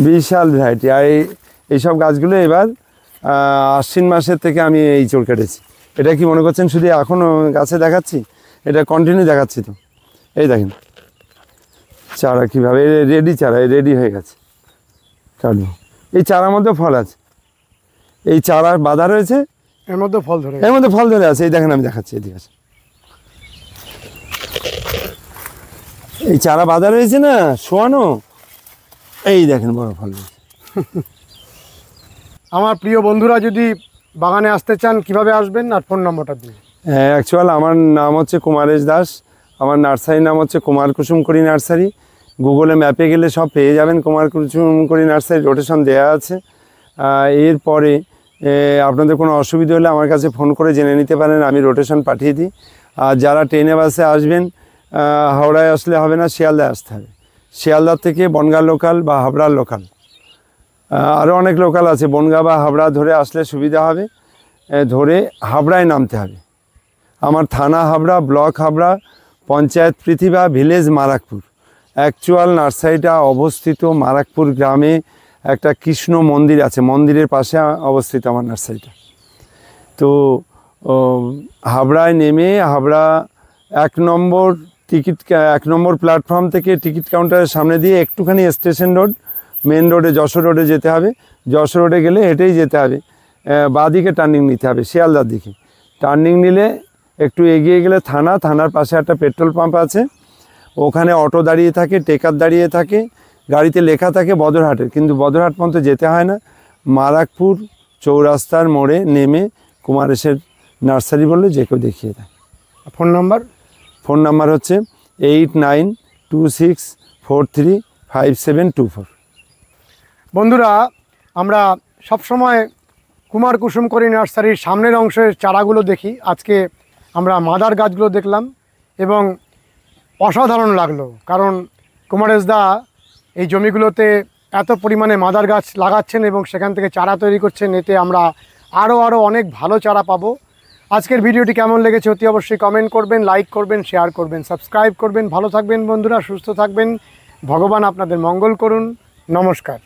বিশাল ভ্যারাইটি। আর এইসব গাছগুলো এবার আশ্বিন মাসের থেকে আমি এই চোর কেটেছি। এটা কি মনে করছেন শুধু এখনও গাছে দেখাচ্ছি? এটা কন্টিনিউ দেখাচ্ছি তো। এই দেখেন চারা কীভাবে, রেডি চারা, রেডি হয়ে গেছে, কাটবো। এই চারার মধ্যে ফল আছে, এই চারা বাঁধা রয়েছে, এর মধ্যে ফল ধরে? এর মধ্যে ফল ধরে আছে। এই দেখেন, আমি দেখাচ্ছি, এদিকে আছে। এই চারা বাঁধা রয়েছে না, শোয়ানো। এই দেখেন বড় ফল। আমার প্রিয় বন্ধুরা যদি বাগানে আসতে চান কিভাবে আসবেন, আর ফোন নম্বরটা দিন। হ্যাঁ, অ্যাকচুয়াল আমার নাম হচ্ছে কুমারেশ দাস। আমার নার্সারির নাম হচ্ছে কুমার কুসুম করি নার্সারি। গুগলে ম্যাপে গেলে সব পেয়ে যাবেন। কুমার কুসুম করি নার্সারি রোটেশন দেওয়া আছে। এরপরে আপনাদের কোনো অসুবিধা হলে আমার কাছে ফোন করে জেনে নিতে পারেন, আমি রোটেশন পাঠিয়ে দিই। আর যারা ট্রেনে বাসে আসবেন, হাওড়ায় আসলে হবে না, শিয়ালদায় আসতে হবে। শিয়ালদার থেকে বনগাঁ লোকাল বা হাবড়ার লোকাল, আরও অনেক লোকাল আছে, বনগাঁ বা হাবড়া ধরে আসলে সুবিধা হবে। ধরে হাবড়ায় নামতে হবে। আমার থানা হাবড়া, ব্লক হাবড়া, পঞ্চায়েত পৃথিবী, ভিলেজ মারাকপুর। অ্যাকচুয়াল নার্সারিটা অবস্থিত মারাকপুর গ্রামে, একটা কৃষ্ণ মন্দির আছে, মন্দিরের পাশে অবস্থিত আমার নার্সারিটা। তো হাবড়ায় নেমে হাবড়া 1 নম্বর প্ল্যাটফর্ম থেকে টিকিট কাউন্টারের সামনে দিয়ে একটুখানি স্টেশন রোড, মেন রোডে, যশোর রোডে যেতে হবে। যশোর রোডে গেলে হেঁটেই যেতে হবে, বাঁদিকে টার্নিং নিতে হবে, শিয়ালদার দিকে টার্নিং নিলে একটু এগিয়ে গেলে থানার পাশে একটা পেট্রোল পাম্প আছে, ওখানে অটো দাঁড়িয়ে থাকে, টেকার দাঁড়িয়ে থাকে, গাড়িতে লেখা থাকে বদরহাটের, কিন্তু বদরহাট পর্যন্ত যেতে হয় না। মারাকপুর চৌরাস্তার মোড়ে নেমে কুমারেশের নার্সারি বললে যে কেউ দেখিয়ে দেয়। ফোন নাম্বার হচ্ছে 8926435724। বন্ধুরা, আমরা সবসময় কুমার কুসুম করি নার্সারির সামনের অংশের চারাগুলো দেখি। আজকে আমরা মাদার গাছগুলো দেখলাম এবং অসাধারণ লাগলো, কারণ কুমারেশদা এই জমিগুলোতে এত পরিমাণে মাদার গাছ লাগাচ্ছেন এবং সেখান থেকে চারা তৈরি করছেন। এতে আমরা আরও অনেক ভালো চারা পাবো। আজকের ভিডিওটি কেমন লেগেছে অতি অবশ্যই কমেন্ট করবেন, লাইক করবেন, শেয়ার করবেন, সাবস্ক্রাইব করবেন। ভালো থাকবেন বন্ধুরা, সুস্থ থাকবেন। ভগবান আপনাদের মঙ্গল করুন। নমস্কার।